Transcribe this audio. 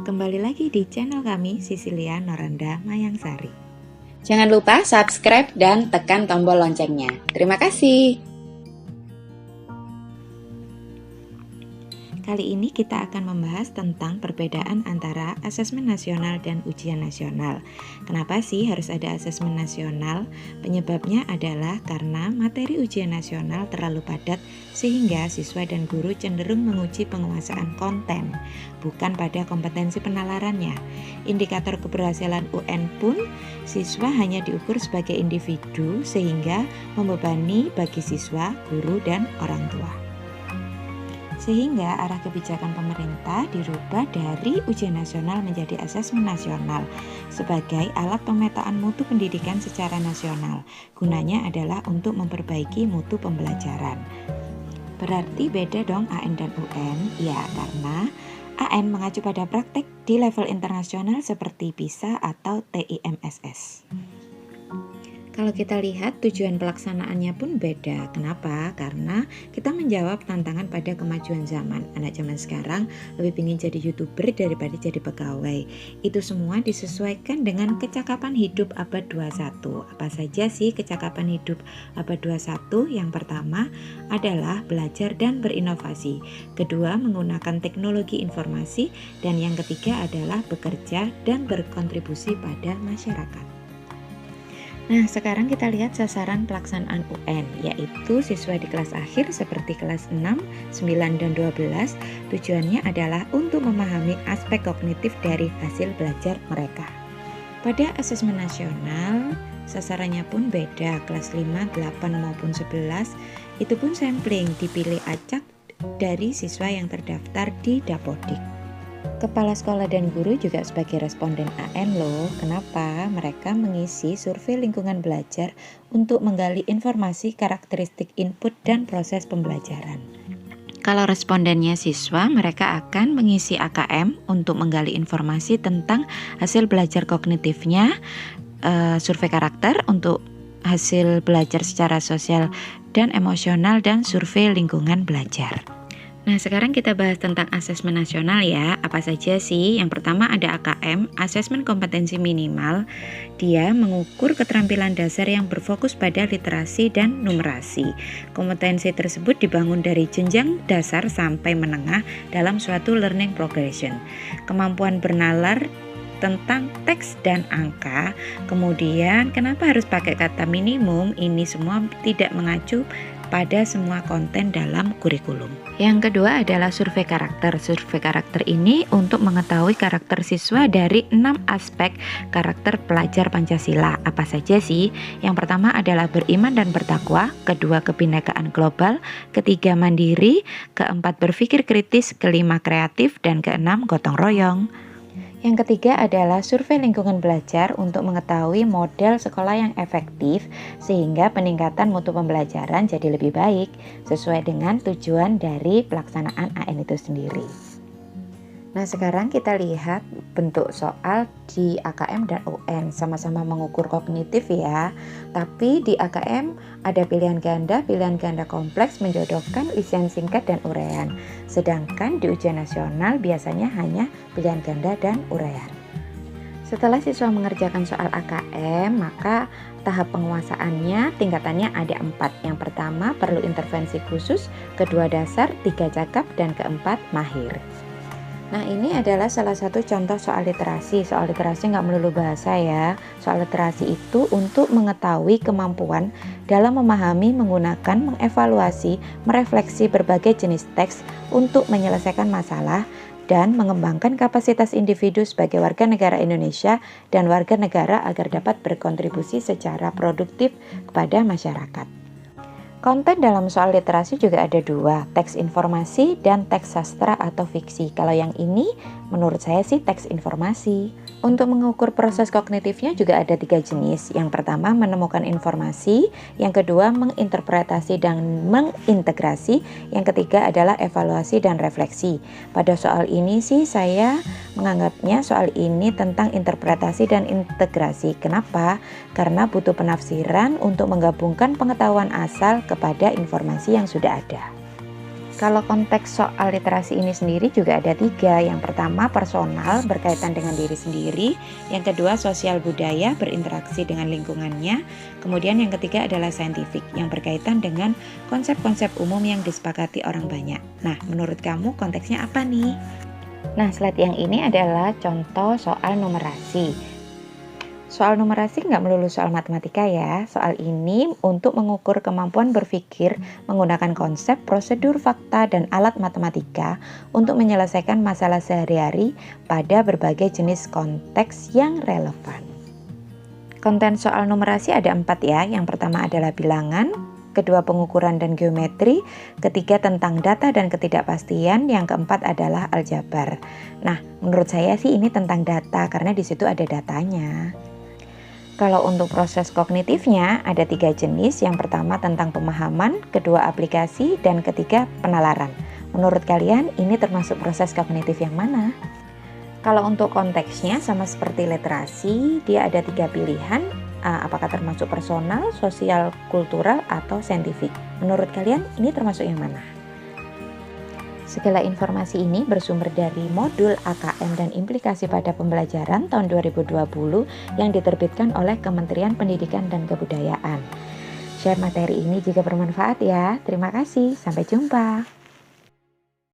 Kembali lagi di channel kami, Sisilia Noranda Mayangsari. Jangan lupa subscribe dan tekan tombol loncengnya. Terima kasih. Kali ini kita akan membahas tentang perbedaan antara asesmen nasional dan ujian nasional. Kenapa sih harus ada asesmen nasional? Penyebabnya adalah karena materi ujian nasional terlalu padat sehingga siswa dan guru cenderung menguji penguasaan konten, bukan pada kompetensi penalarannya. Indikator keberhasilan UN pun siswa hanya diukur sebagai individu sehingga membebani bagi siswa, guru, dan orang tua. Sehingga arah kebijakan pemerintah dirubah dari ujian nasional menjadi asesmen nasional sebagai alat pemetaan mutu pendidikan secara nasional. Gunanya adalah untuk memperbaiki mutu pembelajaran. Berarti beda dong AN dan UN? Ya, karena AN mengacu pada praktek di level internasional seperti PISA atau TIMSS. Kalau kita lihat tujuan pelaksanaannya pun beda. Kenapa? Karena kita menjawab tantangan pada kemajuan zaman. Anak zaman sekarang lebih ingin jadi YouTuber daripada jadi pegawai. Itu semua disesuaikan dengan kecakapan hidup abad 21. Apa saja sih kecakapan hidup abad 21? Yang pertama adalah belajar dan berinovasi. Kedua, menggunakan teknologi informasi. Dan yang ketiga adalah bekerja dan berkontribusi pada masyarakat. Nah, sekarang kita lihat sasaran pelaksanaan UN, yaitu siswa di kelas akhir seperti kelas 6, 9, dan 12. Tujuannya adalah untuk memahami aspek kognitif dari hasil belajar mereka. Pada asesmen nasional, sasarannya pun beda, kelas 5, 8, maupun 11. Itu pun sampling, dipilih acak dari siswa yang terdaftar di Dapodik. Kepala sekolah dan guru juga sebagai responden AN loh. Kenapa? Mereka mengisi survei lingkungan belajar untuk menggali informasi karakteristik input dan proses pembelajaran. Kalau respondennya siswa, mereka akan mengisi AKM untuk menggali informasi tentang hasil belajar kognitifnya, survei karakter untuk hasil belajar secara sosial dan emosional, dan survei lingkungan belajar. Nah, sekarang kita bahas tentang asesmen nasional ya. Apa saja sih? Yang pertama ada AKM, asesmen kompetensi minimal. Dia mengukur keterampilan dasar yang berfokus pada literasi dan numerasi. Kompetensi tersebut dibangun dari jenjang dasar sampai menengah dalam suatu learning progression. Kemampuan bernalar tentang teks dan angka. Kemudian kenapa harus pakai kata minimum? Ini semua tidak mengacu pada semua konten dalam kurikulum. Yang kedua adalah survei karakter. Survei karakter ini untuk mengetahui karakter siswa dari 6 aspek karakter pelajar Pancasila. Apa saja sih? Yang pertama adalah beriman dan bertakwa, kedua kebinekaan global, ketiga mandiri, keempat berpikir kritis, kelima kreatif, dan keenam gotong royong. Yang ketiga adalah survei lingkungan belajar untuk mengetahui model sekolah yang efektif sehingga peningkatan mutu pembelajaran jadi lebih baik sesuai dengan tujuan dari pelaksanaan AN itu sendiri. Nah, sekarang kita lihat bentuk soal di AKM dan UN, sama-sama mengukur kognitif ya. Tapi di AKM ada pilihan ganda kompleks menjodohkan isian singkat dan uraian. Sedangkan di ujian nasional biasanya hanya pilihan ganda dan uraian. Setelah siswa mengerjakan soal AKM, maka tahap penguasaannya tingkatannya ada 4. Yang pertama perlu intervensi khusus, kedua dasar, 3 cakap, dan keempat mahir. Nah, ini adalah salah satu contoh soal literasi. Soal literasi nggak melulu bahasa ya. Soal literasi itu untuk mengetahui kemampuan dalam memahami, menggunakan, mengevaluasi, merefleksi berbagai jenis teks untuk menyelesaikan masalah dan mengembangkan kapasitas individu sebagai warga negara Indonesia dan warga negara agar dapat berkontribusi secara produktif kepada masyarakat. Konten dalam soal literasi juga ada 2, teks informasi dan teks sastra atau fiksi. Kalau yang ini menurut saya sih teks informasi. Untuk mengukur proses kognitifnya juga ada 3 jenis. Yang pertama menemukan informasi, yang kedua menginterpretasi dan mengintegrasi, yang ketiga adalah evaluasi dan refleksi. Pada soal ini sih saya menganggapnya soal ini tentang interpretasi dan integrasi. Kenapa? Karena butuh penafsiran untuk menggabungkan pengetahuan asal kepada informasi yang sudah ada. Kalau konteks soal literasi ini sendiri juga ada 3. Yang pertama personal, berkaitan dengan diri sendiri. Yang kedua sosial budaya, berinteraksi dengan lingkungannya. Kemudian yang ketiga adalah saintifik, yang berkaitan dengan konsep-konsep umum yang disepakati orang banyak. Nah, menurut kamu konteksnya apa nih? Nah, slide yang ini adalah contoh soal numerasi. Soal numerasi nggak melulu soal matematika ya. Soal ini untuk mengukur kemampuan berpikir menggunakan konsep, prosedur, fakta, dan alat matematika untuk menyelesaikan masalah sehari-hari pada berbagai jenis konteks yang relevan. Konten soal numerasi ada 4 ya. Yang pertama adalah bilangan, kedua pengukuran dan geometri, ketiga tentang data dan ketidakpastian, yang keempat adalah aljabar. Nah, menurut saya sih ini tentang data karena di situ ada datanya. Kalau untuk proses kognitifnya ada 3 jenis. Yang pertama tentang pemahaman, kedua aplikasi, dan ketiga penalaran. Menurut kalian ini termasuk proses kognitif yang mana? Kalau untuk konteksnya sama seperti literasi, dia ada 3 pilihan. Apakah termasuk personal, sosial, kultural, atau saintifik? Menurut kalian ini termasuk yang mana? Segala informasi ini bersumber dari modul AKM dan implikasi pada pembelajaran tahun 2020 yang diterbitkan oleh Kementerian Pendidikan dan Kebudayaan. Share materi ini jika bermanfaat ya. Terima kasih, sampai jumpa.